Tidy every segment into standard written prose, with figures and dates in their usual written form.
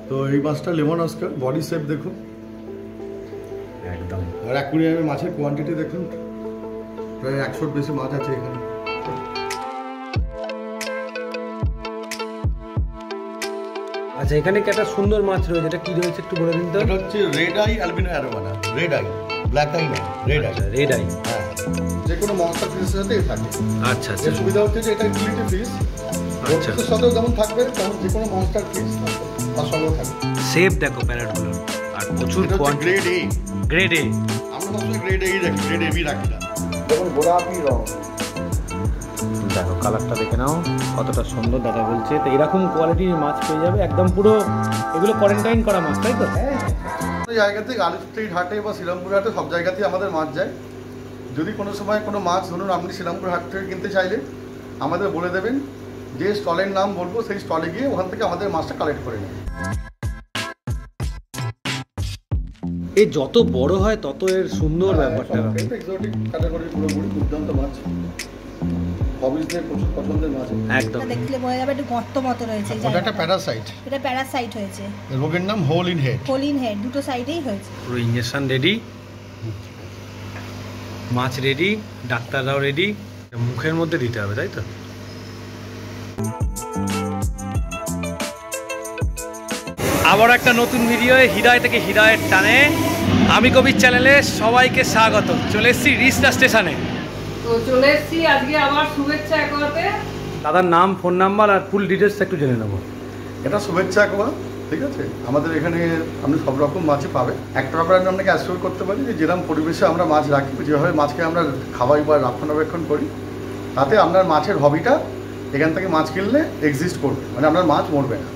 তো এই মাছটা লেমন অস্কার, বডি শেপ দেখুন একদম। আর অ্যাকুয়ারিয়ামে মাছের কোয়ান্টিটি দেখুন, প্রায় 100-র বেশি মাছ আছে এখানে। আচ্ছা, এখানে কি একটা সুন্দর মাছ রয়েছে, এটা কি রয়েছে একটু বলে দিন তো। এটা হচ্ছে red eye albino arowana, red eye, black eye না, রেড আই। রেড আই, হ্যাঁ, যে কোনো মনস্টার ফিশের সাথে থাকে। আচ্ছা আচ্ছা, এর সুবিধা হচ্ছে যে এটা ইউটিলিটি ফিশ, আচ্ছা, ওর সাথেও যেমন থাকবে তেমন যে কোনো মনস্টার ফিশ তার সঙ্গেও থাকবে। শেপ দেখো প্যারেটগুলো, আর প্রচুর গ্রেড এ। গ্রেড এ, আমরা সবসময় গ্রেড এই রাখি, গ্রেড এবি রাখি না। যেমন গোলাপি রং, দেখো কালারটা দেখে নাও কতটা সুন্দর। দাদা বলছে তো এরকম কোয়ালিটির মাছ পেয়ে যাবে, একদম পুরো এগুলো কোয়ারেন্টাইন করা মাছ, তাই তো? জায়গা থেকে আলিপুর হাটে বা শ্রীরামপুর হাটে সব জায়গাতেই আমাদের মাছ যায়। যদি কোনো সময় কোনো মাছ ধরুন আপনি শ্রীরামপুর হাট থেকে কিনতে চাইলে আমাদের বলে দেবেন, যে স্টলের নাম বলবো সেই স্টলে গিয়ে ওখান থেকে আমাদের মাছটা কালেক্ট করে নেবেন। এ যত বড় হয় তত এর সুন্দর ব্যাপারটা। এক্সোটিক ক্যাটাগরির পুরোপুরি দুর্দান্ত মাছ, হবিসদের প্রচুর পছন্দের মাছ। একদম দেখলে বোঝা যাবে একটু গর্ত মতো রয়েছে। এটা একটা প্যারাসাইট, এটা প্যারাসাইট হয়েছে। রোগের নাম hole in head. Hole in head, দুটো সাইডেই হয়েছে। পুরো ইনজেকশন রেডি, মাছ রেডি, ডাক্তাররাও রেডি, মুখের মধ্যে দিতে হবে, তাই তো? আবার একটা নতুন ভিডিও হৃদয় থেকে হৃদয়ের টানে আমি কবির চ্যানেলে সবাইকে স্বাগত। চলে এসেছি রিস্টা স্টেশনে। তো চলে এসেছি আজকে আবার শুভেচ্ছা একবারে। দাদার নাম, ফোন নাম্বার আর ফুল ডিটেলস একটু জেনে নেবো। এটা শুভেচ্ছা একবার, ঠিক আছে? আমাদের এখানে আপনি সব রকম মাছই পাবে। একটা ব্যাপার আমি আপনাকে অ্যাসিওর করতে পারি যে যেরকম পরিবেশে আমরা মাছ রাখি, যেভাবে মাছকে আমরা খাওয়াই বা রক্ষণাবেক্ষণ করি, তাতে আপনার মাছের হবিটা এখান থেকে মাছ কিনলে এক্সিস্ট করবে, মানে আপনার মাছ মরবে না।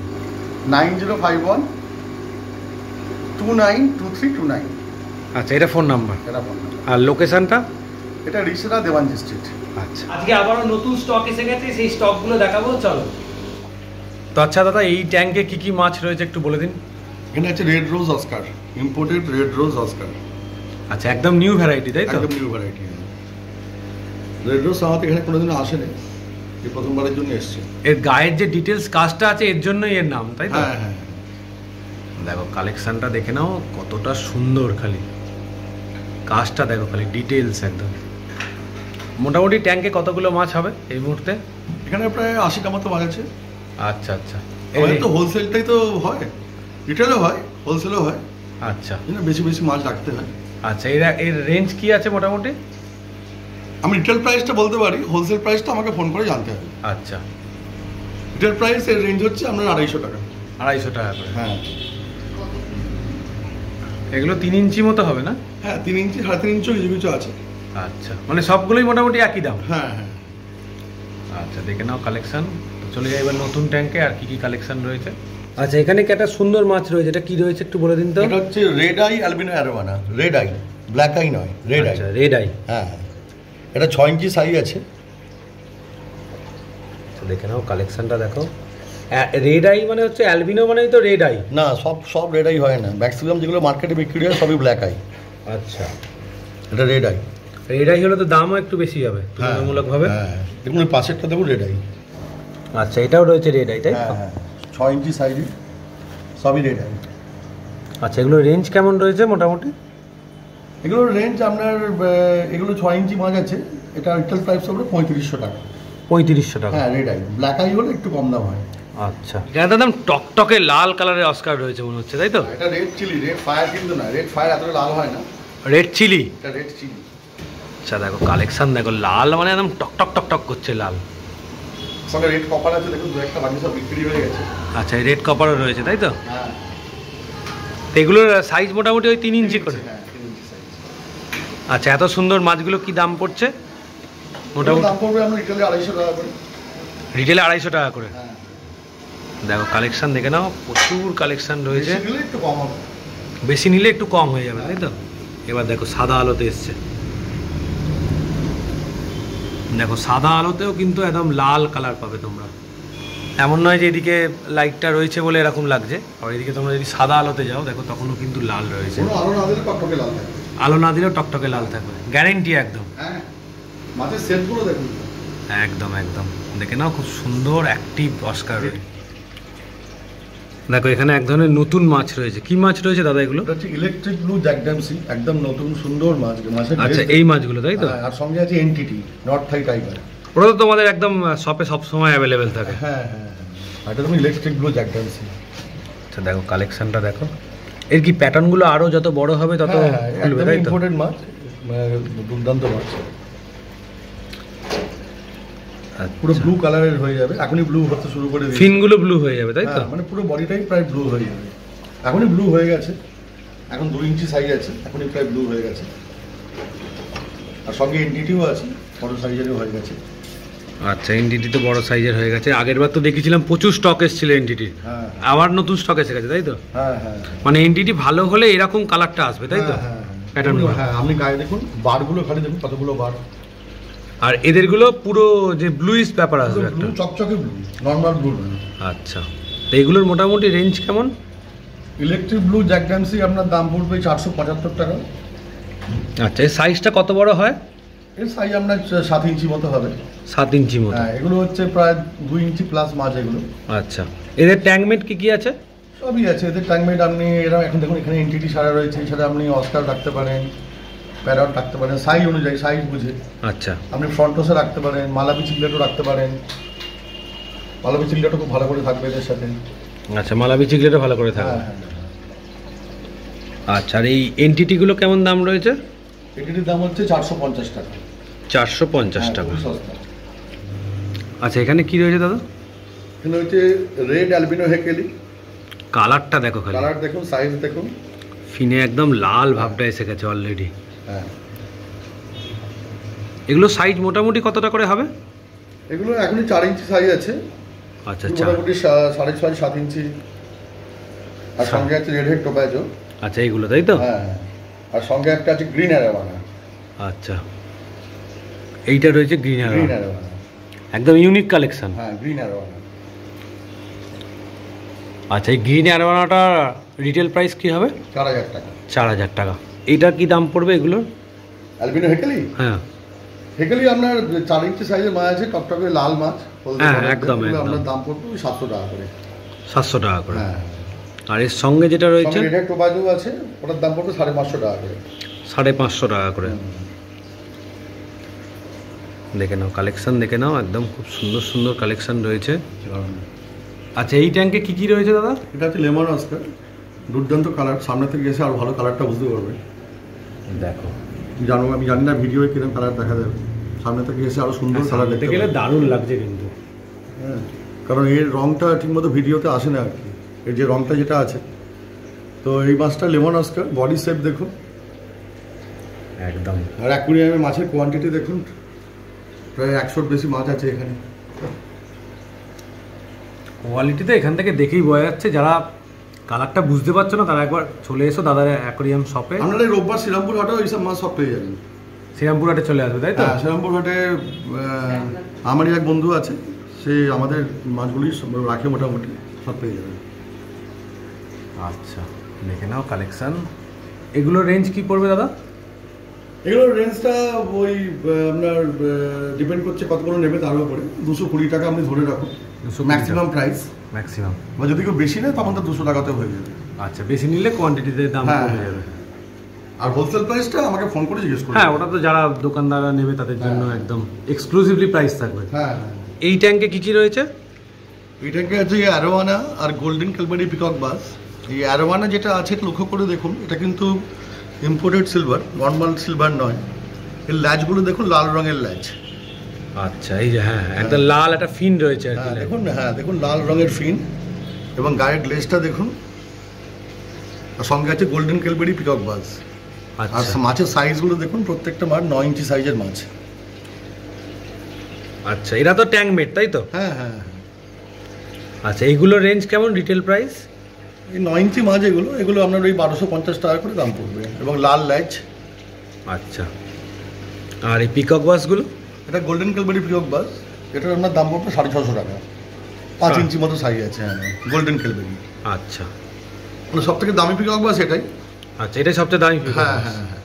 9051292329। আচ্ছা, এটা ফোন নাম্বার, এটা ফোন নাম্বার। আর লোকেশনটা? এটা রিসরা দেওয়ানজি স্ট্রিট। আচ্ছা, আজকে আবারও নতুন স্টক এসে গেছে, সেই স্টকগুলো দেখাবো, চলো। তো আচ্ছা দাদা, এই ট্যাঙ্কে কি কি মাছ রয়েছে একটু বলে দিন। এখানে আছে red rose Oscar, imported red rose Oscar. আচ্ছা, একদম নিউ ভ্যারাইটি, তাই তো? একদম নিউ ভ্যারাইটি। রেড রোজ আমাদের এখানে কোনোদিনও আসেনি, এই প্রথমবারের জন্য এসছে। এর গায়ের যে ডিটেলস কাজটা আছে এর জন্যই এর নাম, তাই তো? হ্যাঁ হ্যাঁ। দেখো কালেকশনটা দেখে নাও কতটা সুন্দর, খালি কাজটা দেখো, খালি ডিটেলস একদম। মোটামুটি ট্যাঙ্কে কতগুলো মাছ হবে এই মুহূর্তে? এখানে প্রায় 80টা মতো মাছ আছে। আচ্ছা আচ্ছা, আমাদের তো হোলসেলটাই তো হয়, রিটেলও হয়, হোলসেলও হয়। আচ্ছা, বেশি বেশি মাছ রাখতে হয়। আচ্ছা, এর রেঞ্জ কি আছে মোটামুটি? আমি রিটেল প্রাইসটা বলতে পারি, হোলসেল প্রাইসটা আমাকে ফোন করে জানতে হবে। আচ্ছা, রিটেল প্রাইস এর রেঞ্জ হচ্ছে আপনার 250 টাকা। 250 টাকা করে? হ্যাঁ। এগুলো 3 ইঞ্চি মতো হবে না? হ্যাঁ, 3 ইঞ্চি, 3.5 ইঞ্চি কিছু কিছু আছে। আচ্ছা, মানে সবগুলোই মোটামুটি একই দাম? হ্যাঁ হ্যাঁ। আচ্ছা, দেখে নাও কালেকশন। চলে যাই এবার নতুন ট্যাঙ্কে, আর কি কি কালেকশন রয়েছে। আচ্ছা, এখানে কি একটা সুন্দর মাছ রয়েছে, এটা কি রয়েছে একটু বলে দিন তো। এটা হচ্ছে red eye albino arowana, red eye, black eye নয়, রেড আই। আচ্ছা, রেড আই। হ্যাঁ, এটা 6 ইঞ্চি সাইজ আছে। দেখে নাও কালেকশনটা দেখো। রেড আই মানে হচ্ছে অ্যালবিনো মানেই তো রেড আই? না, সব রেড আই হয় না, ম্যাক্সিমাম যেগুলো মার্কেটে বিক্রি হয় সবই ব্ল্যাক আই। আচ্ছা, এটা রেড আই। রেড আই হলে তো দামও একটু বেশি হবে তুলনামূলকভাবে। হ্যাঁ, দেখুন ওই পাশেরটা দেখুন রেড আই। আচ্ছা, এটাও রয়েছে রেড আই, তাই? হ্যাঁ হ্যাঁ, 6 ইঞ্চি সাইজে সবই রেড আই। আচ্ছা, এগুলো রেঞ্জ কেমন রয়েছে মোটামুটি? এগুলোর রেঞ্জ আপনার, এগুলো 6 ইঞ্চি মাছ আছে, এটা রিটেল প্রাইস হবে 3500 টাকা। 3500 টাকা? হ্যাঁ, রেড আই। ব্ল্যাক আই হলে একটু কম দাম হয়। আচ্ছা, এখানে দাম টকটকে লাল কালারের অস্কার রয়েছে মনে হচ্ছে, তাই তো? এটা রেড চিলি, রেড ফায়ার কিন্তু না, রেড ফায়ার এতটা লাল হয় না। Red chilli? এটা রেড চিলি। আচ্ছা, দেখো কালেকশন দেখো, লাল মানে একদম টকটক টকটক করছে লাল। সঙ্গে রেড কপার আছে, দেখুন দু একটা বাকি সব বিক্রি হয়ে গেছে। আচ্ছা, এই রেড কপারও রয়েছে, তাই তো? হ্যাঁ। তো এগুলোর সাইজ মোটামুটি ওই 3 ইঞ্চি করে? হ্যাঁ, 3 ইঞ্চি সাইজ। আচ্ছা, এত সুন্দর মাছগুলো কি দাম পড়ছে মোটামুটি? দাম পড়বে আমরা রিটেলে 250 টাকা করে। রিটেলে 250 টাকা করে? হ্যাঁ। দেখো কালেকশন দেখে নাও, প্রচুর কালেকশন রয়েছে। বেশি নিলে একটু কম হবে। বেশি নিলে একটু কম হয়ে যাবে, তাই তো? এবার দেখো সাদা আলোতে এসছে, দেখো সাদা আলোতেও কিন্তু একদম লাল কালার পাবে তোমরা। এমন নয় যে এদিকে লাইটটা রয়েছে বলে এরকম লাগছে, আর এদিকে তোমরা যদি সাদা আলোতে যাও দেখো তখনও কিন্তু লাল রয়েছে। আলো না দিলে টকটকে লাল থাকবে। আলো না দিলেও টকটকে লাল থাকবে, গ্যারেন্টি একদম। হ্যাঁ, মাছের সেলগুলো দেখুন। একদম একদম, দেখে নাও খুব সুন্দর অ্যাক্টিভ অস্কার। দেখো এখানে এক ধরনের নতুন মাছ রয়েছে। কি মাছ রয়েছে দাদা এগুলো? এটা হচ্ছে ইলেকট্রিক ব্লু জ্যাক ড্যামসি, একদম নতুন সুন্দর মাছ। মাছের আচ্ছা, এই মাছগুলো তাই তো? আর সঙ্গে আছে এনটিটি, নর্থ থাই টাইগার। ওটা তো তোমাদের একদম শপে সব সময় অ্যাভেলেবেল থাকে। হ্যাঁ হ্যাঁ হ্যাঁ, এটা তুমি ইলেকট্রিক ব্লু জ্যাক ড্যামসি। আচ্ছা দেখো কালেকশনটা দেখো, এর কি প্যাটার্নগুলো আরো যত বড় হবে তত খুলবে তাই তো? ইম্পোর্টেড মাছ, দুর্দান্ত মাছ, পুরো ব্লু কালারের হয়ে যাবে। এখনই ব্লু হতে শুরু করে দিয়েছে, ফিনগুলো ব্লু হয়ে যাবে তাই তো? মানে পুরো বডিটাই প্রায় ব্লু হয়ে যাবে। এখনই ব্লু হয়ে গেছে, এখন 2 ইঞ্চি সাইজ আছে, এখনই প্রায় ব্লু হয়ে গেছে। আর সঙ্গে এনটিটিও আছে, বড় সাইজেরও হয়ে গেছে। আচ্ছা, এনটিটি তো বড় সাইজের হয়ে গেছে। আগের বার তো দেখেছিলাম প্রচুর স্টক এসেছিল এনটিটি, হ্যাঁ আবার নতুন স্টক এসে গেছে তাই তো? হ্যাঁ হ্যাঁ, মানে এনটিটি ভালো হলে এরকম কালারটা আসবে তাই তো? প্যাটার্নগুলো, হ্যাঁ আপনি গায়ে দেখুন, বারগুলো খালি দেখুন কতগুলো বার। আর এদেরগুলো পুরো যে ব্লুইশ ব্যাপার আসবে একটা, ব্লু চকচকে ব্লু, নর্মাল ব্লু না। আচ্ছা, তো এগুলোর মোটামুটি রেঞ্জ কেমন? ইলেকট্রিক ব্লু জ্যাক ড্যামসি আপনার দাম পড়বে 475 টাকা। আচ্ছা, এর সাইজটা কত বড় হয়? এর সাইজ আপনার 7 ইঞ্চি মতো হবে। 7 ইঞ্চি মতো? হ্যাঁ, এগুলো হচ্ছে প্রায় 2 ইঞ্চি প্লাস মাছ এগুলো। আচ্ছা, এদের ট্যাঙ্কমেট কি কি আছে? সবই আছে এদের ট্যাঙ্কমেট। আপনি এরা এখন দেখুন এখানে এনটিটি সারা রয়েছে, এছাড়া আপনি অস্কার রাখতে পারেন, প্যারট রাখতে পারেন, সাইজ অনুযায়ী, সাইজ বুঝে। আচ্ছা, আপনি ফ্রন্টোসে রাখতে পারেন, মালাবি চিংলেটও রাখতে পারেন। মালাবি চিংলেটও খুব ভালো করে থাকবে এদের সাথে। আচ্ছা, মালাবি চিংড়িটা ভালো করে থাকবে। হ্যাঁ হ্যাঁ, আচ্ছা, আর এই এনটিটিগুলো কেমন দাম রয়েছে? এটির দাম হচ্ছে 450 টাকা। 450 হ্যাঁ, টাকা। খুব সস্তা। আচ্ছা, এখানে কি রয়েছে দাদা? এখানে হচ্ছে রেড অ্যালবিনো হেকেলি। কালারটা দেখো খালি, কালার দেখুন, সাইজ দেখুন, ফিনে একদম লাল ভাবটা এসে গেছে অলরেডি। হ্যাঁ এগুলো সাইজ মোটামুটি কতটা করে হবে? এগুলো এখনই 4 ইঞ্চি সাইজ আছে। আচ্ছা আচ্ছা, মোটামুটি 6.5 7 ইঞ্চি। আর সঙ্গে আছে রেড হেড টোপ্যাজো। আচ্ছা, এইগুলো তাই তো? হ্যাঁ, আর সঙ্গে একটা আছে গ্রিন অ্যারোয়ানা। আচ্ছা, এইটা রয়েছে গ্রিন গ্রিন অ্যারোয়ানা, অ্যারোয়ানা, একদম ইউনিক কালেকশন। হ্যাঁ গ্রিন অ্যারোয়ানা। আচ্ছা, এই গ্রিন অ্যারোয়ানাটা রিটেল প্রাইস কি হবে? 4000 টাকা। 4000 টাকা। এইটা কি দাম পড়বে এগুলোর? অ্যালবিনো হেকেলি, হ্যাঁ হেকেলি আপনার 4 ইঞ্চি সাইজের মাছ আছে, টকটকে লাল মাছ। হ্যাঁ, একদম, এগুলো একদম। আপনার দাম পড়বে 700 টাকা করে। 700 টাকা করে। হ্যাঁ, আর এর সঙ্গে যেটা রয়েছে রেড হেড টোপ্যাজো আছে, ওটার দাম পড়বে 550 টাকা করে। 550 টাকা করে। দেখে নাও কালেকশন, দেখে নাও, একদম খুব সুন্দর সুন্দর কালেকশন রয়েছে। আচ্ছা, এই ট্যাঙ্কে কি কি রয়েছে দাদা? এটা হচ্ছে লেমন অস্কার, দুর্দান্ত কালার। সামনে থেকে এসে আরো ভালো কালারটা বুঝতে পারবে। দেখো, জানো, আমি জানি না ভিডিওয়ে কিরকম কালার দেখা যাবে, সামনে থেকে এসে আরো সুন্দর কালার দেখতে গেলে পাবে। দারুণ লাগছে কিন্তু। হ্যাঁ, কারণ এর রংটা ঠিকমতো ভিডিওতে আসে না আর কি, এর যে রংটা যেটা আছে। তো এই মাছটা লেমন অস্কার, বডি শেপ দেখুন, একদম। আর অ্যাকুরিয়ামে মাছের কোয়ান্টিটি দেখুন, প্রায় 100-র বেশি মাছ আছে এখানে। কোয়ালিটি তো এখান থেকে দেখেই বোঝা যাচ্ছে। যারা কালারটা বুঝতে পারছো না তারা একবার চলে এসো দাদার অ্যাকোরিয়াম শপে। আপনারা এই রোববার শ্রীরামপুর হাটেও এইসব মাছ সব পেয়ে যাবেন। শ্রীরামপুর হাটে চলে আসবে তাই তো? হ্যাঁ, শ্রীরামপুর হাটে আমারই এক বন্ধু আছে, সে আমাদের মাছগুলি রাখে, মোটামুটি সব পেয়ে যাবেন। আচ্ছা, দেখে নাও কালেকশন। এগুলোর রেঞ্জ কি পড়বে দাদা? এগুলোর রেঞ্জটা ওই আপনার ডিপেন্ড করছে কতগুলো নেবে তার উপরে। 220 টাকা আপনি ধরে রাখুন, 220 ম্যাক্সিমাম প্রাইস। ম্যাক্সিমাম, বা যদি কেউ বেশি নেয় তখন তো 200 টাকাতে হয়ে যাবে। আচ্ছা, বেশি নিলে কোয়ান্টিটিতে দাম হ্যাঁ, কমে যাবে। আর হোলসেল প্রাইসটা আমাকে ফোন করে জিজ্ঞেস করুন। হ্যাঁ, ওটা তো যারা দোকানদাররা নেবে তাদের জন্য একদম এক্সক্লুসিভলি প্রাইস থাকবে। হ্যাঁ, এই ট্যাঙ্কে কি কি রয়েছে? এটাকে আছে অ্যারোয়ানা আর গোল্ডেন ক্যালবেরি পিকক বাস। এই অ্যারোয়ানা যেটা আছে লক্ষ্য করে দেখুন, এটা কিন্তু ইম্পোর্টেড সিলভার, নর্মাল সিলভার নয়। এর ল্যাজগুলো দেখুন, লাল রঙের ল্যাজ। আচ্ছা, এই যে হ্যাঁ, একদম লাল একটা ফিন রয়েছে আর কি। হ্যাঁ দেখুন, হ্যাঁ দেখুন, লাল রঙের ফিন এবং গায়ের গ্লেজটা দেখুন। আর সঙ্গে আছে গোল্ডেন ক্যালবেরি পিকক বাস। আর আচ্ছা মাছের সাইজগুলো দেখুন, প্রত্যেকটা মাছ 9 ইঞ্চি সাইজের মাছ। আচ্ছা, এরা তো ট্যাঙ্ক মেট তাই তো? হ্যাঁ হ্যাঁ, আচ্ছা, এইগুলোর রেঞ্জ কেমন রিটেল প্রাইস? এই 9 ইঞ্চি মাছ এগুলো আপনার ওই 1250 টাকা করে দাম পড়বে, এবং লাল ল্যাজ। আচ্ছা, আর এই পিকক বাসগুলো? এটা গোল্ডেন ক্যালবেরি পিকক বাস, এটার আপনার দাম পড়বে 650 টাকা। 5 ইঞ্চি মতো সাইজ আছে। হ্যাঁ, গোল্ডেন ক্যালবেরি। আচ্ছা, মানে সব থেকে দামি পিকক বাস এটাই। আচ্ছা, এটাই সবচেয়ে দামি পিকক হ্যাঁ বাস। হ্যাঁ হ্যাঁ,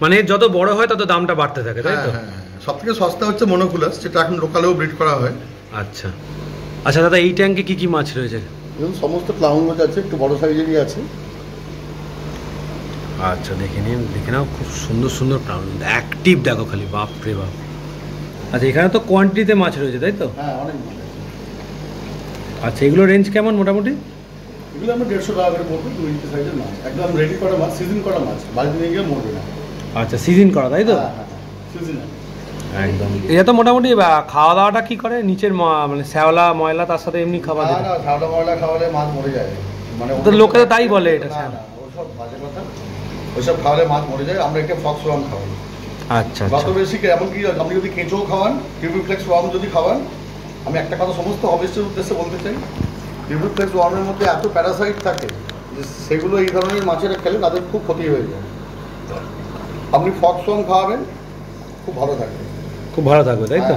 মানে যত বড় হয় তত দামটা বাড়তে থাকে তাই তো? হ্যাঁ, সব থেকে সস্তা হচ্ছে মনোকুলাস, যেটা এখন লোকালেও ব্রিড করা হয়। আচ্ছা আচ্ছা দাদা, এই ট্যাঙ্কে কি কি মাছ রয়েছে? এবং সমস্ত ক্লাউন মাছ আছে, একটু বড় সাইজেরই আছে। আচ্ছা দেখে নাও খুব সুন্দর সুন্দর প্রাণ, অ্যাক্টিভ দেখো খালি, বাপ রে বাপ। আচ্ছা এখানে তো কোয়ান্টিটিতে মাছ রয়েছে তাই তো? হ্যাঁ, অনেক মাছ আছে। আচ্ছা এগুলো রেঞ্জ কেমন মোটামুটি? এগুলো আমরা 150 টাকা করে পড়বে, 2 ইঞ্চি সাইজের মাছ, একদম রেডি করা মাছ, সিজন করা মাছ, বাড়িতে নিয়ে গিয়ে মরবে না। আচ্ছা সিজন করা তাই তো? হ্যাঁ হ্যাঁ, সিজনাল একদম। এটা তো মোটামুটি খাওয়া দাওয়াটা কি করে নিচের মানে শ্যাওলা ময়লা তার সাথে এমনি খাবার না দেয়? না, ঠান্ডা ময়লা খাওয়ালে মাছ মরে যায়, মানে তো লোকেরা তাই বলে এটা। না না, ওসব বাজে কথা, ওইসব খাওয়ালে মাছ মরে যায়। আমরা একটা ফক্স ওয়ার্ম খাওয়াই। আচ্ছা যত আচ্ছা বেশি, এমনকি আপনি যদি কেঁচোও খাওয়ান, টিউবিফ্লেক্স ওয়ার্ম যদি খাওয়ান, আমি একটা কথা সমস্ত হবিস্টের উদ্দেশ্যে বলতে চাই, টিউবিফ্লেক্স ওয়ার্মের মধ্যে এত প্যারাসাইট থাকে যে সেগুলো এই ধরনের মাছেরা খেলে তাদের খুব ক্ষতি হয়ে যায়। আপনি ফক্স ওয়ার্ম খাওয়াবেন, খুব ভালো থাকবে। খুব ভালো থাকবে তাই তো?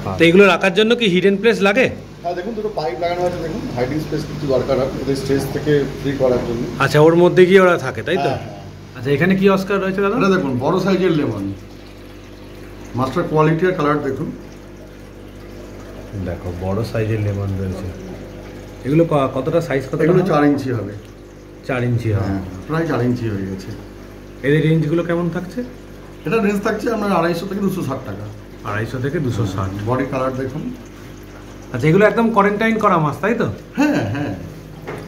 হ্যাঁ, তো এগুলো রাখার জন্য কি হিডেন প্লেস লাগে? হ্যাঁ দেখুন, দুটো পাইপ লাগানো আছে, দেখুন হাইডিং স্পেস কিছু দরকার হয় ওদের স্ট্রেস থেকে ফ্রি করার জন্য। আচ্ছা ওর মধ্যে গিয়ে ওরা থাকে তাই তো? হ্যাঁ, হ্যাঁ। আচ্ছা এখানে কি অস্কার রয়েছে দাদা? এটা দেখুন বড় সাইজের লেমন, মাছটার কোয়ালিটি আর কালার দেখুন। দেখো বড় সাইজের লেমন রয়েছে। এগুলো কতটা সাইজ? কত? এগুলো 4 ইঞ্চি হবে। 4 ইঞ্চি হবে। হ্যাঁ, প্রায় 4 ইঞ্চি হয়ে গেছে। এদের রেঞ্জগুলো কেমন থাকছে? এটা রেঞ্জ থাকছে আপনার 250 থেকে 260 টাকা। 250 থেকে 260। বডি কালার দেখুন। আচ্ছা এগুলো একদম কোয়ারেন্টাইন করা মাছ তাই তো? হ্যাঁ হ্যাঁ,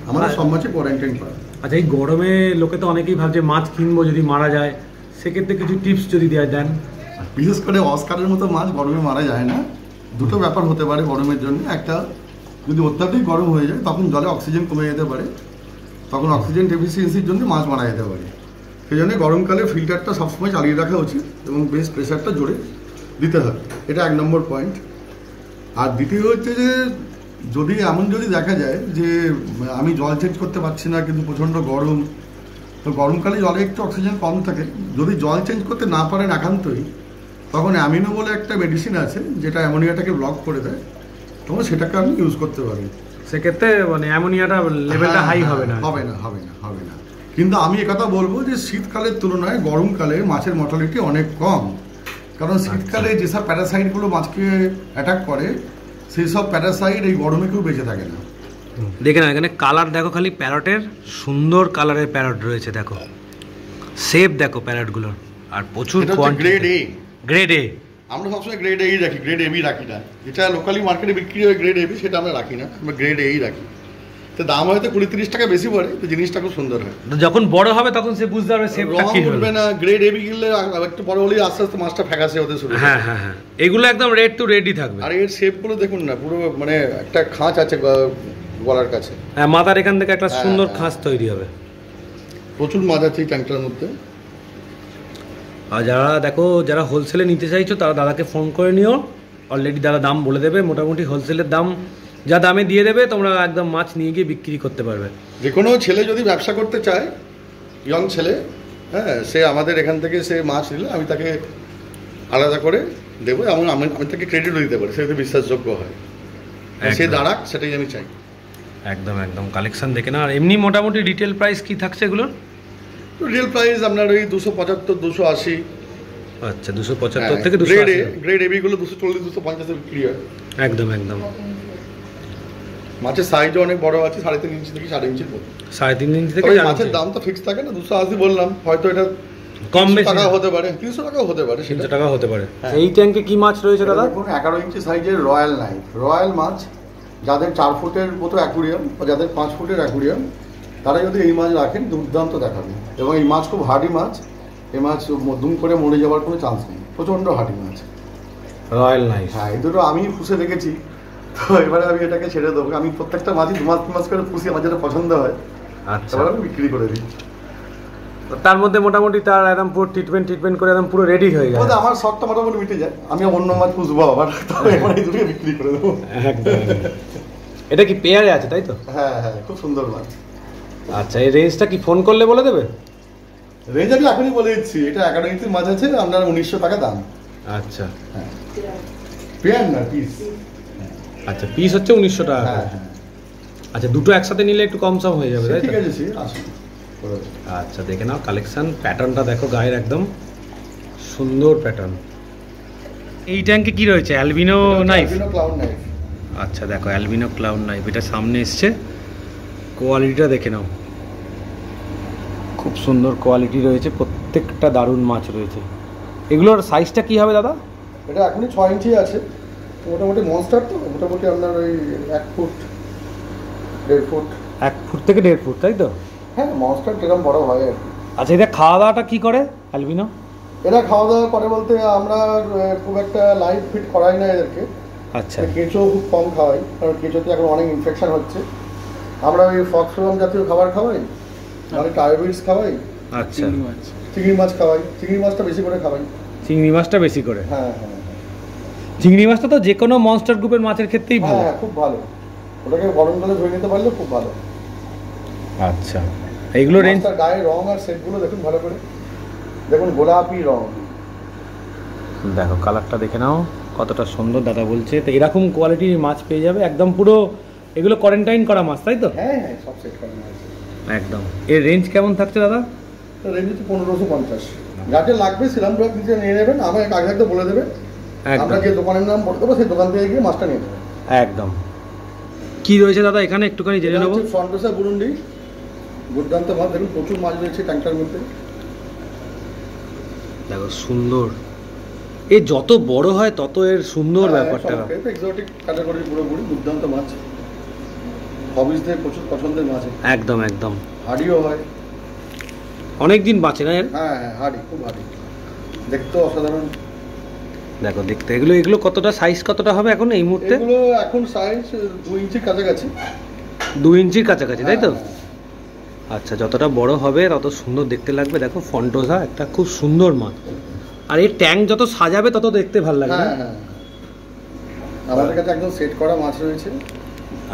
আমাদের সব মাছে কোয়ারেন্টাইন করা। আচ্ছা এই গরমে লোকে তো অনেকেই ভাবছে মাছ কিনবো যদি মারা যায়, সেক্ষেত্রে কিছু টিপস যদি দেন। বিশেষ করে অস্কারের মতো মাছ গরমে মারা যায় না। দুটো ব্যাপার হতে পারে গরমের জন্য। একটা, যদি অত্যাধিক গরম হয়ে যায় তখন জলে অক্সিজেন কমে যেতে পারে, তখন অক্সিজেন ডেফিসিয়েন্সির জন্য মাছ মারা যেতে পারে। সেই জন্য গরমকালে ফিল্টারটা সবসময় চালিয়ে রাখা উচিত এবং বেশ প্রেশারটা জোরে দিতে হবে। এটা 1 নম্বর পয়েন্ট। আর দ্বিতীয় হচ্ছে যে যদি দেখা যায় যে আমি জল চেঞ্জ করতে পারছি না কিন্তু প্রচণ্ড গরম, তো গরমকালে জলে একটু অক্সিজেন কম থাকে, যদি জল চেঞ্জ করতে না পারেন একান্তই, তখন অ্যামিনো বলে একটা মেডিসিন আছে যেটা অ্যামোনিয়াটাকে ব্লক করে দেয়, তখন সেটাকে আপনি ইউজ করতে পারেন। সেক্ষেত্রে মানে অ্যামোনিয়াটা লেভেলটা হাই হবে না? হবে না। কিন্তু আমি একথা বলবো যে শীতকালের তুলনায় গরমকালে মাছের মর্টালিটি অনেক কম, কারণ শীতকালে যেসব প্যারাসাইটগুলো মাছকে অ্যাটাক করে সেই সব প্যারাসাইট এই গরমে কেউ বেঁচে থাকে না। দেখে না এখানে কালার দেখো খালি, প্যারটের সুন্দর কালারের প্যারট রয়েছে, দেখো শেপ দেখো প্যারটগুলোর, আর প্রচুর গ্রেড এ। গ্রেড এ আমরা সবসময় গ্রেড এই রাখি, গ্রেড এবি রাখি না। যেটা লোকালি মার্কেটে বিক্রি হয় গ্রেড এবি, সেটা আমরা রাখি না, আমরা গ্রেড এই রাখি। তো দাম হয়তো 20-30 টাকা বেশি পড়ে, তো জিনিসটা খুব সুন্দর হয়। যখন বড় হবে তখন সে বুঝতে পারবে শেপটা কি হবে। উঠবে না, গ্রেড এবি কিনলে একটু বড় হলেই আস্তে আস্তে মাছটা ফ্যাকাসে হতে শুরু। হ্যাঁ হ্যাঁ হ্যাঁ, এগুলো একদম রেড টু রেডি থাকবে। আর এর শেপগুলো দেখুন না, পুরো মানে একটা খাঁচ আছে গলার কাছে। হ্যাঁ, মাথার এখান থেকে একটা সুন্দর হ্যাঁ। খাঁজ তৈরি হবে। প্রচুর মাছ আছে এই ট্যাঙ্কটার মধ্যে। আর যারা হোলসেলে নিতে চাইছো তারা দাদাকে ফোন করে নিও, অলরেডি দাদা দাম বলে দেবে, মোটামুটি হোলসেলের দাম যা দামে দিয়ে দেবে তোমরা একদম মাছ নিয়ে গিয়ে বিক্রি করতে পারবে। যে কোনো ছেলে যদি ব্যবসা করতে চায়, ইয়ং ছেলে, হ্যাঁ, সে আমাদের এখান থেকে সে মাছ নিলে আমি তাকে আলাদা করে দেবো, এমন আমি তাকে ক্রেডিটও দিতে পারি, সে যদি বিশ্বাসযোগ্য হয়, সে দাঁড়াক, সেটাই আমি চাই। একদম কালেকশন দেখে না। আর এমনি মোটামুটি রিটেল প্রাইস কি থাকছে এগুলোর? রিয়েল প্রাইস আপনার ওই 275-280। আচ্ছা 275 থেকে 280। গ্রেড এবি গুলো 240-250 বিক্রি হয়। একদম মাছের সাইজও অনেক বড় আছে, 3.5 ইঞ্চি থেকে 4 ইঞ্চির মতো। 3.5 ইঞ্চি থেকে মাছের দাম তো ফিক্স থাকে না, 280 বললাম, হয়তো এটা কম বেশি টাকা হতে পারে, 300 টাকাও হতে পারে, 300 টাকা হতে পারে। হ্যাঁ। এই ট্যাঙ্কে কি মাছ রয়েছে দাদা? 11 ইঞ্চি সাইজের রয়্যাল নাইফ, রয়্যাল মাছ। যাদের 4 ফুটের মতো অ্যাকুরিয়াম বা যাদের 5 ফুটের অ্যাকুরিয়াম, তারা যদি এই মাছ রাখেন দুর্দান্ত দেখাবে। এবং এই মাছ খুব হার্ডি মাছ, এই মাছ দুম করে মরে যাওয়ার কোনো চান্স নেই, প্রচণ্ড হার্ডি মাছ। রয়্যাল নাইফ, হ্যাঁ, এই দুটো আমি পুষে রেখেছি, তো এবারে আমি এটাকে ছেড়ে দেবো। আমি প্রত্যেকটা মাছই 2 মাস করে পুষি, আমার যেটা পছন্দ হয়, আচ্ছা এবার আমি বিক্রি করে দিই। তার মধ্যে মোটামুটি তার একদম পুরো ট্রিটমেন্ট করে একদম পুরো রেডি হয়ে যায়। আমার শখটা মোটামুটি মিটে যায়, আমি অন্য মাছ পুষবো আবার, তবে এবার এই দুটোকে বিক্রি করে দেবো। একদম। এটা কি পেয়ারে আছে তাই তো? হ্যাঁ, খুব সুন্দর মাছ। আচ্ছা, এই রেঞ্জটা কি ফোন করলে বলে দেবে? রেঞ্জ আমি এখনই বলে দিচ্ছি, এটা 11 ইঞ্চির মাছ আছে, আপনার 1900 টাকা দাম। আচ্ছা হ্যাঁ, পেয়ার না পিস। আচ্ছা, পিস হচ্ছে 1900 টাকা। হ্যাঁ, আচ্ছা, দুটো একসাথে নিলে একটু কম সম হয়ে যাবে তাই তো? ঠিক আছে, আসুন। আচ্ছা, দেখে নাও কালেকশন, প্যাটার্নটা দেখো গায়ের, একদম সুন্দর প্যাটার্ন। এই ট্যাঙ্কে কি রয়েছে? Albino knife. Albino clown knife. আচ্ছা দেখো অ্যালবিনো ক্লাউন নাইফ, এটা সামনে এসছে, কোয়ালিটিটা দেখে নাও, খুব সুন্দর কোয়ালিটি রয়েছে, প্রত্যেকটা দারুণ মাছ রয়েছে। এগুলোর সাইজটা কি হবে দাদা? এটা এখনই 6 ইঞ্চি আছে, মোটামুটি মনস্টার তো মোটামুটি আপনার ওই 1 ফুট 1.5 ফুট। 1 ফুট থেকে 1.5 ফুট, তাই তো? হ্যাঁ মনস্টার কিরম বড় হয় আর কি। আচ্ছা এটা খাওয়া দাওয়াটা কি করে অ্যালবিনো? এরা খাওয়া দাওয়া করে বলতে আমরা খুব একটা লাইভ ফিট করাই না এদেরকে। আচ্ছা কেঁচো খুব কম খাওয়াই, কারণ কেঁচোতে এখন অনেক ইনফেকশন হচ্ছে। আমরা ওই ফক্সফ্লোরাম জাতীয় খাবার খাওয়াই, মানে টায়োবিডস খাওয়াই, আচ্ছা চিংড়ি মাছ খাওয়াই, চিংড়ি মাছটা বেশি করে খাওয়াই। চিংড়ি মাছটা বেশি করে? হ্যাঁ হ্যাঁ, চিংড়ি মাছটা তো যে কোনো মনস্টার গ্রুপের মাছের ক্ষেত্রেই ভালো। হ্যাঁ খুব ভালো, ওটাকে গরম জলে ধুয়ে নিতে পারলে খুব ভালো। আচ্ছা এইগুলো রেঞ্জ? মাছটার গায়ে রং আর সেটগুলো দেখুন ভালো করে, দেখুন গোলাপি রং, দেখো কালারটা দেখে নাও কতটা সুন্দর। দাদা বলছে তো এরকম কোয়ালিটির মাছ পেয়ে যাবে, একদম পুরো এগুলো কোয়ারেন্টাইন করা মাছ, তাই তো? হ্যাঁ হ্যাঁ সব সেট করা আছে একদম। এর রেঞ্জ কেমন থাকছে দাদা? রেঞ্জ হচ্ছে 1550। যাকে লাগবে সিলাম ব্লক নিচে নিয়ে নেবেন, আমাকে আগে থাকতে বলে দেবেন, আমরা যে দোকানের নাম বলে দেবো সেই দোকান থেকে গিয়ে মাছটা নিয়ে নেবেন। একদম। কি রয়েছে দাদা এখানে একটুখানি জেনে নেবো। ফ্রন্টোসা বুরুন্ডি, দুর্দান্ত মাছ, দেখুন প্রচুর মাছ রয়েছে ট্যাঙ্কটার মধ্যে। দেখো সুন্দর, এ যত বড় হয় তত এর সুন্দর ব্যাপারটা। এক্সোটিক ক্যাটাগরি পুরোপুরি দুর্দান্ত মাছ, হবিসদের প্রচুর পছন্দের মাছ। একদম একদম। হাড়িও হয়, অনেক দিন বাঁচে না এর? হ্যাঁ হ্যাঁ হাড়ি, খুব হাড়ি, দেখতেও অসাধারণ। দেখো দেখতে এগুলো কতটা সাইজ কতটা হবে এখন এই মুহূর্তে? এগুলো এখন সাইজ 2 ইঞ্চির কাছাকাছি। 2 ইঞ্চির কাছাকাছি, তাই তো? হ্যাঁ। আচ্ছা যতটা বড় হবে তত সুন্দর দেখতে লাগবে। দেখো ফন্টোসা একটা খুব সুন্দর মাছ, আর এই ট্যাঙ্ক যত সাজাবে তত দেখতে ভালো লাগবে। হ্যাঁ হ্যাঁ, আমাদের কাছে একদম সেট করা মাছ রয়েছে।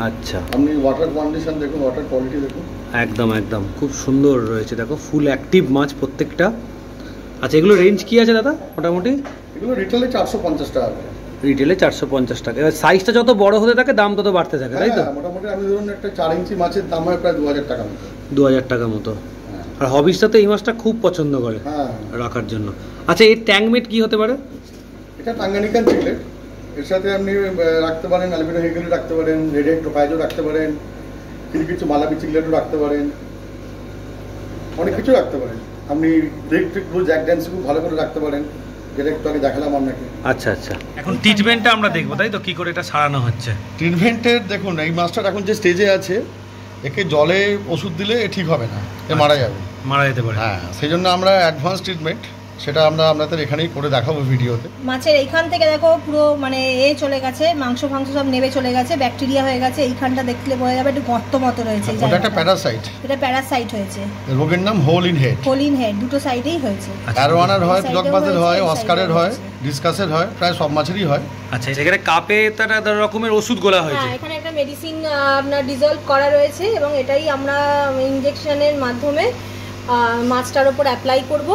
আচ্ছা আপনি ওয়াটার কন্ডিশন দেখুন, ওয়াটার কোয়ালিটি দেখুন, একদম একদম খুব সুন্দর রয়েছে। দেখো ফুল অ্যাক্টিভ মাছ প্রত্যেকটা। আচ্ছা এগুলো রেঞ্জ কি আছে দাদা মোটামুটি? এগুলো রিটেলে 450 টাকা করে। রিটেলে 450 টাকা। এবার সাইজটা যত বড় হতে থাকে দাম তত বাড়তে থাকে, তাই তো? হ্যাঁ, মোটামুটি আমি ধরুন একটা 4 ইঞ্চি মাছের দাম হয় প্রায় 2000 টাকা মতো। 2000 টাকা মতো। হ্যাঁ আর হবিসটা তো এই মাছটা খুব পছন্দ করে হ্যাঁ, রাখার জন্য। আচ্ছা এর ট্যাঙ্ক মেট কি হতে পারে? এটা টাঙ্গানিকান চিকলেট, এর সাথে আপনি রাখতে পারেন অ্যালবিনো হেগেলি রাখতে পারেন, রেড হেড টোপাইজও রাখতে পারেন, কিছু মালাপি চিকলেটও রাখতে পারেন, অনেক কিছু রাখতে পারেন। আপনি ইলেকট্রিক ব্লু জ্যাক ড্যান্স খুব ভালো করে রাখতে পারেন, যেটা একটু আগে দেখালাম আপনাকে। আচ্ছা আচ্ছা, এখন ট্রিটমেন্টটা আমরা দেখবো, তাই তো? কি করে এটা সারানো হচ্ছে? ট্রিটমেন্টের দেখুন, এই মাছটার এখন যে স্টেজে আছে, একে জলে ওষুধ দিলে এ ঠিক হবে না, এ মারা যাবে, মারা যেতে পারে। হ্যাঁ সেই জন্য আমরা অ্যাডভান্স ট্রিটমেন্ট সেটা আমরা আপনাদের এখানেই করে দেখাবো ভিডিওতে। মাছের এইখান থেকে দেখো পুরো মানে চলে গেছে, মাংস সব নেবে চলে গেছে, ব্যাকটেরিয়া হয়ে গেছে। এইখানটা দেখলে বোঝা যাবে একটু গর্ত মতো রয়েছে। ওটা একটা প্যারাসাইট, এটা প্যারাসাইট হয়েছে। রোগের নাম hole in head. Hole in head দুটো সাইডেই হয়েছে। অ্যারোয়ানার হয়, এই side এও পিলকবাজের হয়েছে, হয়, এই অস্কারের side এও হয়, হয়েছে। ডিসকাসের হয়, প্রায় সব মাছেরই হয়। আচ্ছা সেখানে কাপে তারা রকমের ওষুধ গোলা হয়েছে। হ্যাঁ, এখানে একটা মেডিসিন আপনার ডিজলভ করা রয়েছে এবং এটাই আমরা ইনজেকশনের মাধ্যমে মাছটার উপর অ্যাপ্লাই করব।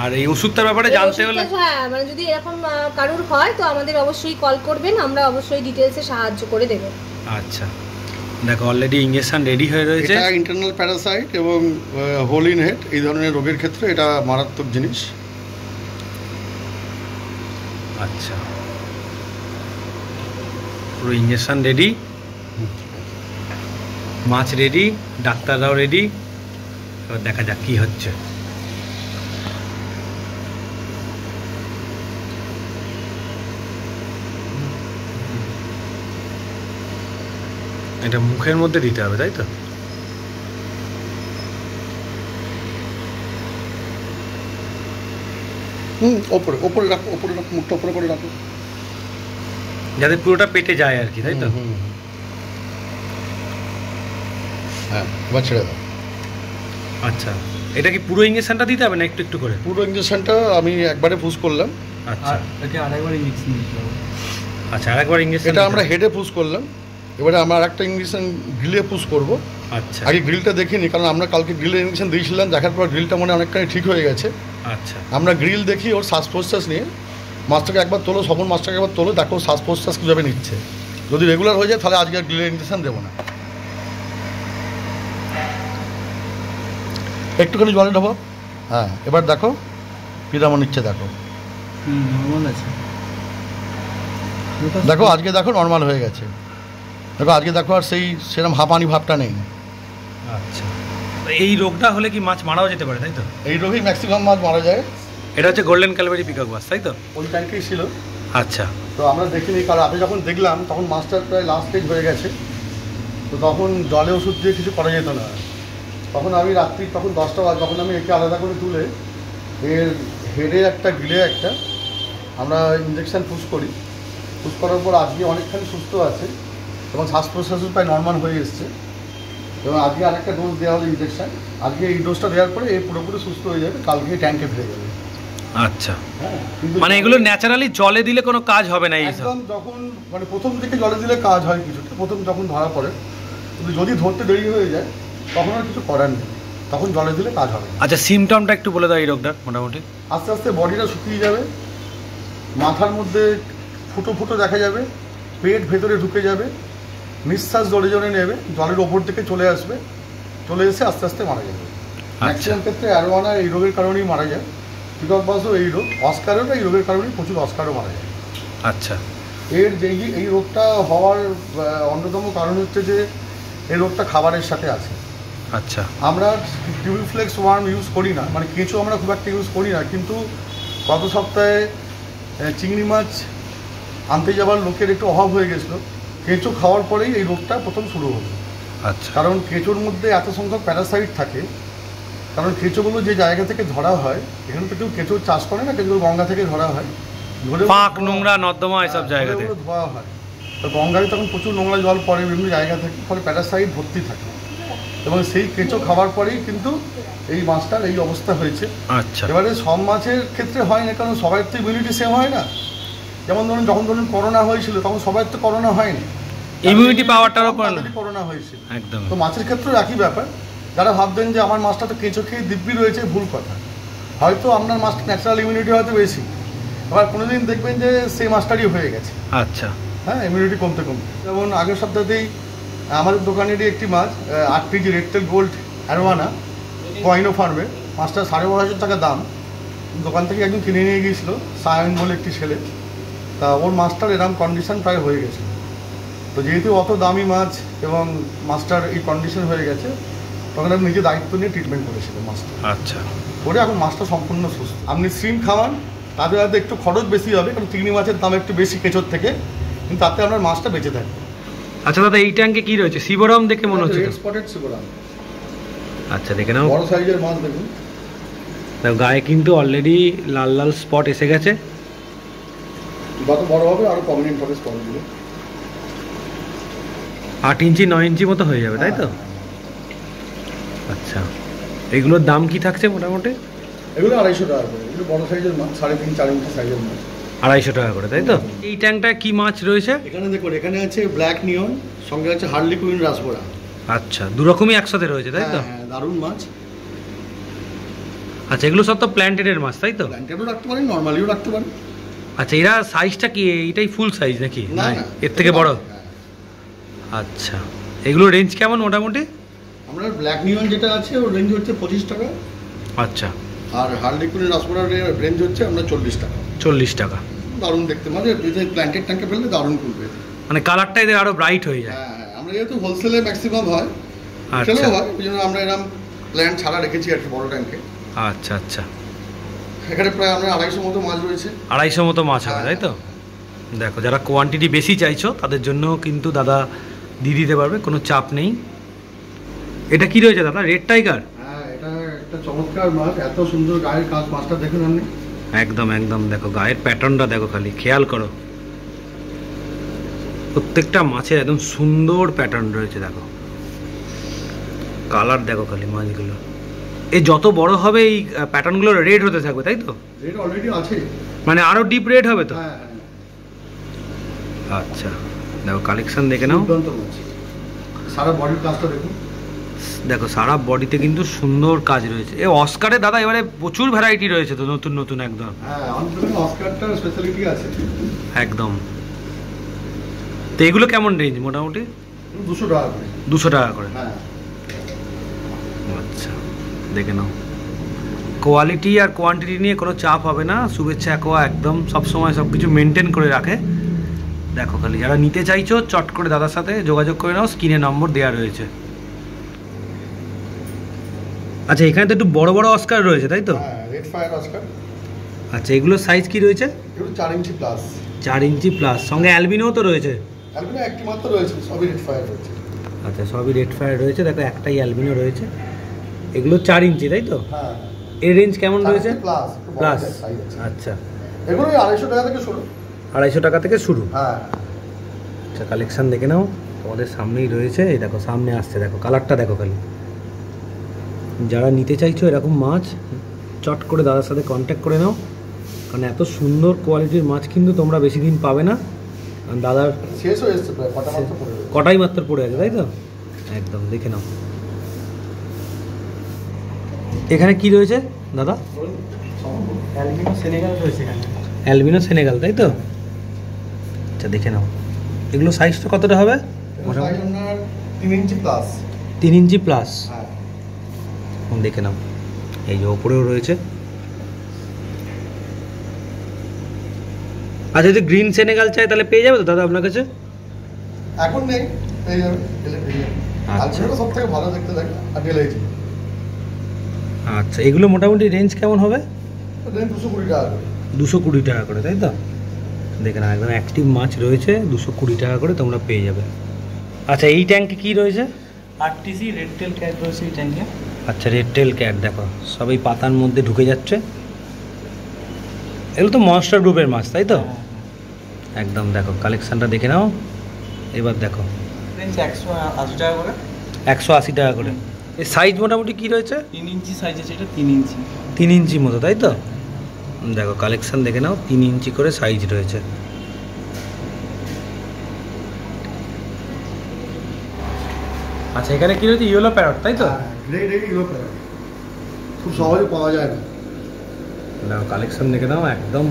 আর এই ওষুধটার ব্যাপারে জানতে হলে হ্যাঁ, মানে যদি এরকম কারুর হয় তো আমাদের অবশ্যই কল করবেন, আমরা অবশ্যই ডিটেলসে সাহায্য করে দেব। আচ্ছা দেখো অলরেডি ইনজেকশন রেডি হয়ে রয়েছে। এটা ইন্টারনাল প্যারাসাইট এবং হোল ইন হেড এই ধরনের রোগের ক্ষেত্রে এটা মারাত্মক জিনিস। আচ্ছা পুরো ইনজেকশন রেডি, মাছ রেডি, ডাক্তাররাও রেডি। এবার দেখা যাক কি হচ্ছে। এটা মুখের মধ্যে দিতে হবে, তাই তো? ওপরে ওপরে রাখো, ওপরে রাখো, মুখটা ওপরে করে রাখো, যাতে পুরোটা পেটে যায় আর কি, তাই তো? হ্যাঁ এবার ছেড়ে দাও। আচ্ছা এটা কি পুরো ইনজেকশনটা দিতে হবে না একটু একটু করে? পুরো ইঞ্জেকশনটা আমি একবারে পুশ করলাম। আচ্ছা এটা আরেকবার ইনজেকশন দিতে হবে। আচ্ছা আরেকবার ইনজেকশন? এটা আমরা হেডে পুশ করলাম, এবারে আমরা একটা ইঞ্জেকশন গ্রিলে পুশ করব। আচ্ছা আগে গ্রিলটা দেখিনি, কারণ আমরা কালকে গ্রিলের ইঞ্জেকশন দিয়েছিলাম, দেখার পর গ্রিলটা মনে অনেকটাই ঠিক হয়ে গেছে। আচ্ছা আমরা গ্রিল দেখি ওর শ্বাস প্রশ্বাস নিয়ে, মাছটাকে একবার তোলো, সবন মাছটাকে একবার তোলো, দেখো শ্বাস প্রশ্বাস কীভাবে নিচ্ছে। যদি রেগুলার হয়ে যায় তাহলে আজকে আর গ্রিলের ইঞ্জেকশন দেবো না। একটুখানি জলে ঢোবো। হ্যাঁ এবার দেখো কীরকম নিচ্ছে, দেখো নর্মাল আছে। দেখো আজকে দেখো নর্মাল হয়ে গেছে, দেখো আজকে দেখো আর সেরকম হাঁপানি ভাবটা নেই। আচ্ছা, তো এই রোগটা হলে কি মাছ মারাও যেতে পারে তাই তো? এই রোগেই ম্যাক্সিমাম মাছ মারা যায়। এটা হচ্ছে গোল্ডেন ক্যালবেরি পিকক মাছ তাই তো? ওই ট্যাঙ্কেই ছিল। আচ্ছা, তো আমরা দেখিনি, কারণ আমি যখন দেখলাম তখন মাছটার প্রায় লাস্ট স্টেজ হয়ে গেছে, তো তখন জলে ওষুধ দিয়ে কিছু করা যেত না। তখন আমি রাত্রি তখন 10টা বাজে, তখন আমি একে আলাদা করে তুলে এর হেডে একটা গিলে একটা আমরা ইঞ্জেকশান পুশ করি। পুশ করার পর আজকে অনেকখানি সুস্থ আছে এবং শ্বাস প্রশ্বাসও প্রায় নর্মাল হয়ে এসছে, এবং আজকে আরেকটা ডোজ দেওয়া হলো ইঞ্জেকশান। আজকে এই ডোজটা দেওয়ার পরে এই পুরোপুরি সুস্থ হয়ে যাবে, কালকে ট্যাঙ্কে ফিরে যাবে। আচ্ছা, হ্যাঁ, মানে এগুলো ন্যাচারালি জলে দিলে কোনো কাজ হবে না? এই একদম যখন মানে প্রথম দিকে জলে দিলে কাজ হয় কিছুটা, প্রথম যখন ধরা পড়ে, কিন্তু যদি ধরতে দেরি হয়ে যায় তখন আর কিছু করার নেই, তখন জলে দিলে কাজ হবে। আচ্ছা, সিমটমটা একটু বলে দাও এই রোগটার মোটামুটি। আস্তে আস্তে বডিটা শুকিয়ে যাবে, মাথার মধ্যে ফুটো ফুটো দেখা যাবে, পেট ভেতরে ঢুকে যাবে, নিঃশ্বাস জলে জলে নেবে, জলের ওপর থেকে চলে আসবে, চলে এসে আস্তে আস্তে মারা যাবে। ম্যাক্সিমাম ক্ষেত্রে অ্যারোয়ানা এই রোগের কারণেই মারা যায়, পিকক বাসও এই রোগ, অস্কারও এই রোগের কারণেই প্রচুর অস্কারও মারা যায়। আচ্ছা, এর যে এই রোগটা হওয়ার অন্যতম কারণ হচ্ছে যে এই রোগটা খাবারের সাথে আছে। আচ্ছা, আমরা টিউবিফ্লেক্স ওয়ার্ম ইউজ করি না, মানে কেঁচো আমরা খুব একটা ইউজ করি না, কিন্তু গত সপ্তাহে চিংড়ি মাছ আনতে যাওয়ার লোকের একটু অভাব হয়ে গেছিলো, কেঁচো খাওয়ার পরেই এই রোগটা প্রথম শুরু হলো। আচ্ছা, কারণ কেঁচোর মধ্যে এত সংখ্যক প্যারাসাইট থাকে, কারণ কেঁচোগুলো যে জায়গা থেকে ধরা হয়, এখানে তো কেউ কেঁচোর চাষ করে না, কেঁচো গঙ্গা থেকে ধরা হয়, ধরে পাক নোংরা নর্দমা এসব জায়গাতে ধোয়া হয়। তো গঙ্গায় তখন প্রচুর নোংরা জল পড়ে বিভিন্ন জায়গা থেকে, ফলে প্যারাসাইট ভর্তি থাকে, এবং সেই কেঁচো খাওয়ার পরেই কিন্তু এই মাছটার এই অবস্থা হয়েছে। আচ্ছা, এবারে সব মাছের ক্ষেত্রে হয় না, কারণ সবার তো ইমিউনিটি সেম হয় না। যেমন ধরুন যখন করোনা হয়েছিল তখন সবার তো করোনা হয়নি, ইমিউনিটি পাওয়ারটার উপর করোনা হয়েছিল একদম। তো মাছের ক্ষেত্রেও একই ব্যাপার। যারা ভাববেন যে আমার মাছটা তো কেঁচো খেয়ে দিব্যি রয়েছে, ভুল কথা। হয়তো আপনার মাছটা ন্যাচারাল ইমিউনিটি হয়তো বেশি, আবার কোনোদিন দেখবেন যে সেই মাছটারই হয়ে গেছে। আচ্ছা, হ্যাঁ, ইমিউনিটি কমতে কমতে। যেমন আগের সপ্তাহতেই আমাদের দোকানেরই একটি মাছ 8 কেজি রেডটেল গোল্ড অ্যারোয়ানা কোয়াইনো ফার্মে, মাছটা 12,500 টাকা দাম। দোকান থেকে একজন কিনে নিয়ে গিয়েছিলো, সায়ন বলে একটি ছেলে, তা ওর মাছটার এরম কন্ডিশন প্রায় হয়ে গেছে। তো যেহেতু অত দামি মাছ এবং মাছটার এই কন্ডিশন হয়ে গেছে, তখন আমি নিজে দায়িত্ব নিয়ে ট্রিটমেন্ট করেছিলাম মাছটা। আচ্ছা, করে এখন মাছটা সম্পূর্ণ সুস্থ। আপনি শ্রিম খাওয়ান, তাতে হয়তো একটু খরচ বেশি হবে, কারণ চিংড়ি মাছের দাম একটু বেশি কেঁচোর থেকে, কিন্তু তাতে আপনার মাছটা বেঁচে থাকবে। আচ্ছা দাদা, এই ট্যাঙ্কে কি রয়েছে? সিবোরাম দেখে মনে হচ্ছে। Red spotted severum. আচ্ছা, দেখে নাও, বড় সাইজের মাছ দেখুন। দেখো গায়ে কিন্তু অলরেডি লাল লাল স্পট এসে গেছে। যত বড় হবে আরো প্রমিনেন্ট হবে স্পটগুলো। 8 ইঞ্চি 9 ইঞ্চি মতো হয়ে যাবে তাই তো? আচ্ছা, এগুলোর দাম কি থাকছে মোটামুটি? এগুলো 250 টাকা করে, এগুলো বড় সাইজের মাছ, 3.5-4 ইঞ্চি সাইজের মাছ। 250 টাকা করে তাই তো? এই ট্যাঙ্কটা কি মাছ রয়েছে? এখানে দেখুন, এখানে আছে ব্ল্যাক নিয়ন, সঙ্গে আছে হার্লিকুইন রাসবোরা। আচ্ছা, দু রকমই একসাথে রয়েছে তাই তো? হ্যাঁ, দারুণ মাছ। আচ্ছা, এগুলো সব তো প্ল্যান্টেডের মাছ তাই তো? প্ল্যান্টেডও রাখতে পারেন, নর্মালিও রাখতে পারেন। আচ্ছা, এরা সাইজটা কি এটাই ফুল সাইজ নাকি? না, এর থেকে বড়? হ্যাঁ। আচ্ছা, এগুলো রেঞ্জ কেমন মোটামুটি? আমরা ব্ল্যাক নিয়ন যেটা আছে ওর রেঞ্জ হচ্ছে 25 টাকা। আচ্ছা, আর হার্লিকুইন রাসবোরার রেঞ্জ হচ্ছে আপনার 40 টাকা। 40 টাকা। দারুণ দেখতে, মানে প্ল্যান্টেড ট্যাঙ্কে ফেললে দারুণ খুলবে, মানে কালারটা এদের আরো ব্রাইট হয়ে যায়। হ্যাঁ হ্যাঁ, আমরা যেহেতু হোলসেলে ম্যাক্সিমাম হয়, আচ্ছা হোলসেলেও হয়, ওই জন্য আমরা এরকম প্ল্যান্ট ছাড়া রেখেছি আর কি বড় ট্যাঙ্কে। আচ্ছা আচ্ছা, এখানে প্রায় আমরা 250 মতো মাছ রয়েছে। 250 মতো মাছ হবে তাই তো? দেখো, যারা কোয়ান্টিটি বেশি চাইছো তাদের জন্য কিন্তু দাদা দিয়ে দিতে পারবে, কোনো চাপ নেই। এটা কি রয়েছে দাদা? Red tiger? হ্যাঁ, এটা একটা চমৎকার মাছ, এত সুন্দর গায়ের কাজ, মাছটা দেখুন আপনি। একদম একদম, দেখো গায়ের প্যাটার্নটা দেখো, খালি খেয়াল করো, প্রত্যেকটা মাছের একদম সুন্দর প্যাটার্ন রয়েছে। দেখো কালার দেখো খালি মাছগুলো। এই যত বড় হবে এই প্যাটার্নগুলো রেড হতে থাকবে তাই তো? রেড অলরেডি আছে, মানে আরো ডিপ রেড হবে তো? হ্যাঁ। আচ্ছা, দেখো কালেকশন দেখে নাও, দুর্দান্ত মাছ। সারা বডির কাজটা দেখুন। দেখো সারা বডিতে কিন্তু সুন্দর কাজ রয়েছে। এ অস্কারে দাদা এবারে প্রচুর ভ্যারাইটি রয়েছে তো, নতুন নতুন একদম। হ্যাঁ, আমাদের অস্কারটার স্পেশালিটি আছে একদম। তো এগুলো কেমন রেঞ্জ মোটামুটি? 200 টাকা করে। 200 টাকা করে? হ্যাঁ। আচ্ছা, দেখে নাও, কোয়ালিটি আর কোয়ান্টিটি নিয়ে কোনো চাপ হবে না। শুভেচ্ছা অ্যাকোয়া একদম সবসময় সব কিছু মেনটেন করে রাখে। দেখো খালি যারা নিতে চাইছো চট করে দাদার সাথে যোগাযোগ করে নাও, স্ক্রিনে নম্বর দেওয়া রয়েছে। আচ্ছা এখানে তো একটু বড় বড় অস্কার রয়েছে তাই তো? হ্যাঁ, রেড ফায়ার অস্কার। আচ্ছা এগুলোর সাইজ কি রয়েছে? এগুলো 4 ইঞ্চি প্লাস। 4 ইঞ্চি প্লাস, সঙ্গে অ্যালবিনোও তো রয়েছে? অ্যালবিনো একটি মাত্র রয়েছে, সবই রেড ফায়ার রয়েছে। আচ্ছা সবই রেড ফায়ার রয়েছে, দেখো একটাই অ্যালবিনো রয়েছে। এগুলো 4 ইঞ্চি তাই তো? হ্যাঁ। এর রেঞ্জ কেমন রয়েছে? Plus plus. সাইজ আছে। আচ্ছা এগুলো 250 টাকা থেকে শুরু। 250 টাকা থেকে শুরু। হ্যাঁ। আচ্ছা কালেকশন দেখে নাও, তোমাদের সামনেই রয়েছে। এই দেখো সামনে আসছে, দেখো কালারটা দেখো খালি। যারা নিতে চাইছো এরকম মাছ চট করে দাদার সাথে কন্ট্যাক্ট করে নাও, কারণ এত সুন্দর কোয়ালিটির মাছ কিন্তু তোমরা বেশি দিন পাবে না। কারণ দাদার শেষ হয়ে এসছে প্রায়, কটা মাত্র পড়ে রয়েছে। কটাই মাত্র পড়ে আছে তাই তো? একদম দেখে নাও। এখানে কি রয়েছে দাদা? অ্যালবিনো সেনেগাল রয়েছে এখানে। অ্যালবিনো সেনেগাল তাই তো? আচ্ছা দেখে নাও, এগুলো সাইজটা কতটা হবে? সাইজ আপনার 3 ইঞ্চি প্লাস। 3 ইঞ্চি প্লাস। হ্যাঁ। দেখে নাও, এই যে ওপরেও রয়েছে। আর যদি গ্রিন সেনেগাল চাই তাহলে পেয়ে যাবে তো দাদা আপনার কাছে? এখন নেই, পেয়ে যাবে, পেয়ে যাবে। আচ্ছা। আলবিনোটা সবথেকে ভালো দেখতে লাগে, আর ডেলাইজি। আচ্ছা এগুলো মোটামুটি রেঞ্জ কেমন হবে? রেঞ্জ 220 টাকা করে। 220 টাকা করে তাই তো? দেখে নাও একদম অ্যাক্টিভ মাছ রয়েছে, 220 টাকা করে তোমরা পেয়ে যাবে। আচ্ছা এই ট্যাঙ্কে কি রয়েছে? আরটিসি রেড টেল ক্যাট রয়েছে এই ট্যাঙ্কে। আচ্ছা রেড টেল ক্যাট, দেখো সবই পাতার মধ্যে ঢুকে যাচ্ছে। এগুলো তো মনস্টার গ্রুপের মাছ তাই তো? একদম দেখো কালেকশানটা দেখে নাও। এবার দেখো রেঞ্জ 180 টাকা করে। 180 টাকা করে। এই সাইজ মোটামুটি কি রয়েছে? 3 ইঞ্চি সাইজ আছে এটা, 3 ইঞ্চি। 3 ইঞ্চি মতো তাই তো? দেখো কালেকশান দেখে নাও, 3 ইঞ্চি করে সাইজ রয়েছে। আচ্ছা এখানে কি রয়েছে? ইয়েলো প্যারট তাই তো? গ্রেড এ ইউরোপ খুব সহজে পাওয়া যায় না। দেখো কালেকশন দেখে নাও, একদম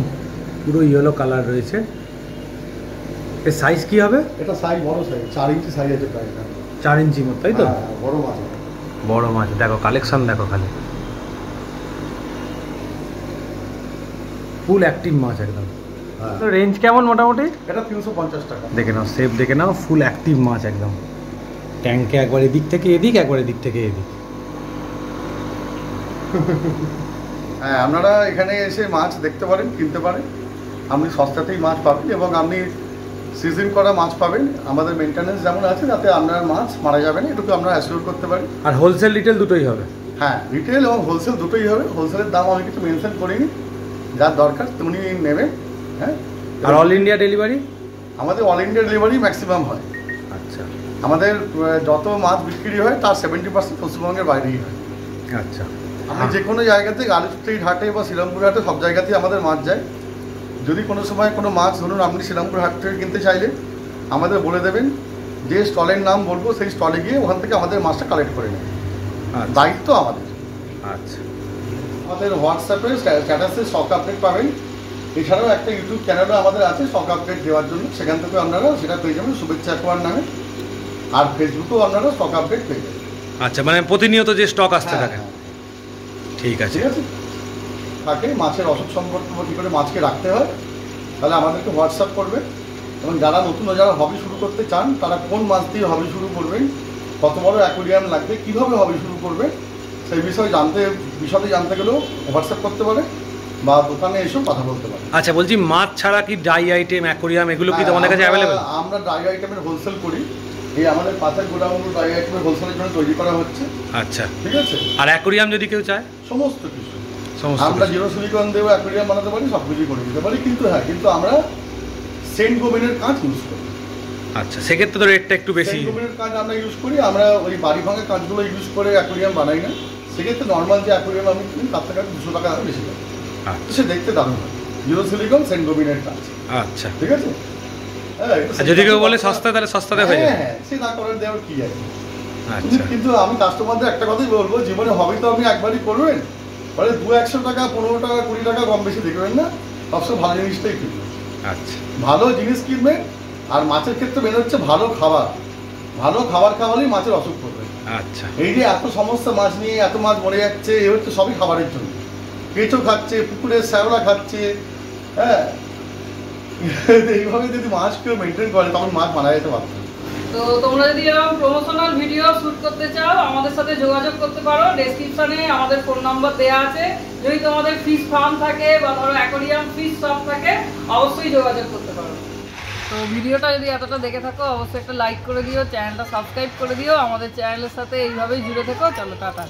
পুরো ইয়েলো কালার রয়েছে। এর সাইজ কি হবে? এটা সাইজ বড় সাইজ, 4 ইঞ্চি সাইজ আছে প্রায়। 4 ইঞ্চি মতো তাই তো? হ্যাঁ, বড় মাছ। বড় মাছ, দেখো কালেকশন দেখো খালি, ফুল অ্যাক্টিভ মাছ একদম। হ্যাঁ। রেঞ্জ কেমন মোটামুটি? এটা 350 টাকা। দেখে নাও শেপ দেখে নাও, ফুল অ্যাক্টিভ মাছ একদম। ট্যাঙ্কে একবার এদিক থেকে এদিক, একবার এদিক থেকে এদিক। হ্যাঁ, আপনারা এখানে এসে মাছ দেখতে পারেন, কিনতে পারেন। আপনি সস্তাতেই মাছ পাবেন এবং আপনি সিজন করা মাছ পাবেন। আমাদের মেনটেন্যান্স যেমন আছে, যাতে আপনার মাছ মারা যাবে না, এটুকু আমরা অ্যাসিওর করতে পারি। আর হোলসেল রিটেল দুটোই হবে? হ্যাঁ, রিটেল এবং হোলসেল দুটোই হবে। হোলসেলের দাম আমি কিছু মেনশন করিনি, যার দরকার উনি নেবেন। হ্যাঁ। আর অল ইন্ডিয়া ডেলিভারি? আমাদের অল ইন্ডিয়া ডেলিভারি ম্যাক্সিমাম হয়। আচ্ছা আমাদের যত মাছ বিক্রি হয় তার 70% পশ্চিমবঙ্গের বাইরেই হয়। আচ্ছা। আপনি যে কোনো জায়গা থেকে, আলিপুর হাটে বা শ্রীরামপুর হাটে, সব জায়গাতেই আমাদের মাছ যায়। যদি কোনো সময় কোনো মাছ ধরুন আপনি শ্রীরামপুর হাট থেকে কিনতে চাইলে আমাদের বলে দেবেন, যে স্টলের নাম বলবো সেই স্টলে গিয়ে ওখান থেকে আমাদের মাছটা কালেক্ট করে নেবেন। দায়িত্ব আমাদের। আচ্ছা। আমাদের হোয়াটসঅ্যাপে স্ট্যাটাসে স্টক আপডেট পাবেন। এছাড়াও একটা ইউটিউব চ্যানেলও আমাদের আছে স্টক আপডেট দেওয়ার জন্য, সেখান থেকে আপনারা সেটা পেয়ে যাবেন শুভেচ্ছা অ্যাকোয়ার নামে। আর ফেসবুকেও আপনারা স্টক আপডেট পেয়ে যাবেন। আচ্ছা, মানে প্রতিনিয়ত যে স্টক আসতে হ্যাঁ, থাকে। হ্যাঁ। ঠিক আছে। ঠিক আছে। থাকে মাছের অসুখ সম্পর্কে কী করে মাছকে রাখতে হয়, তাহলে আমাদেরকে হোয়াটসঅ্যাপ করবে। এবং যারা নতুন যারা হবি শুরু করতে চান, তারা কোন মাছ দিয়ে হবি শুরু করবেন, কত বড় অ্যাকোয়ারিয়াম লাগবে, কীভাবে হবি শুরু করবে, সেই বিষয়ে জানতে গেলেও হোয়াটসঅ্যাপ করতে পারে বা দোকানে এসেও কথা বলতে পারে। আচ্ছা বলছি, মাছ ছাড়া কি ড্রাই আইটেম, অ্যাকোরিয়াম এগুলো কি তোমাদের কাছে অ্যাভেলেবেল? আমরা ড্রাই আইটেমের হোলসেল করি। এই আমাদের পাশের গোডাউনগুলো ড্রাই আইটেমের হোলসেলের জন্য তৈরি করা হচ্ছে। আচ্ছা, ঠিক আছে। আর অ্যাকোরিয়াম যদি কেউ চায়? সমস্ত কিছু কিছু। আমরা জিরো সিলিকন দেবো, অ্যাকোরিয়াম বানাতে পারি, সব কিছুই করে দিতে পারি। কিন্তু আমরা সেন্ট গোবেনের কাজ ইউজ করি। আচ্ছা, সেক্ষেত্রে তো রেটটা একটু বেশি। সেন্ট গোবেনের কাজ আমরা ইউজ করি। আমরা ওই বাড়ি ভাঙা কাজগুলো ইউজ করে অ্যাকোরিয়াম বানাই না। সেক্ষেত্রে নর্মাল যে অ্যাকোরিয়াম আমি কিনি তার থেকে 200 টাকা বেশি লাগে। সে দেখতে দারুণ হয়। জিরো সিলিকন সেন্ট গোবেনের কাজ। আচ্ছা, ঠিক আছে। হ্যাঁ, যদি কেউ বলে সস্তা, তাহলে সস্তাতে হয়ে যাবে। হ্যাঁ, সে না করার দেওয়ার কি আছে। আচ্ছা, কিন্তু আমি কাস্টমারদের একটা কথাই বলবো, জীবনে হবি তো আপনি একবারই করবেন, ফলে 200-100 টাকা, 15 টাকা, 20 টাকা কম বেশি দেখবেন না। সবসময় ভালো জিনিসটাই কিনবেন। আচ্ছা, ভালো জিনিস কিনবেন। আর মাছের ক্ষেত্রে মেন হচ্ছে ভালো খাবার। ভালো খাবার খাওয়ালেই মাছের অসুখ করবে। আচ্ছা। এই যে এত সমস্যা মাছ নিয়ে, এত মাছ মরে যাচ্ছে, এ হচ্ছে সবই খাবারের জন্য। কেঁচো খাচ্ছে, পুকুরের শ্যাওলা খাচ্ছে, হ্যাঁ, এইভাবে যদি মাছ কেউ মেনটেন করে তখন মাছ মারা যেতে পারত। তো তোমরা যদি এরকম প্রমোশনাল ভিডিও শ্যুট করতে চাও আমাদের সাথে যোগাযোগ করতে পারো, ডেসক্রিপশনে আমাদের ফোন নাম্বার দেওয়া আছে। যদি তোমাদের ফিশ ফার্ম থাকে বা ধরো অ্যাকোয়ারিয়াম ফিশ শপ থাকে অবশ্যই যোগাযোগ করতে পারো। তো ভিডিওটা যদি এতটা দেখে থাকো অবশ্যই একটা লাইক করে দিও, চ্যানেলটা সাবস্ক্রাইব করে দিও, আমাদের চ্যানেলের সাথে এইভাবেই জুড়ে থেকো। চলো টাটা।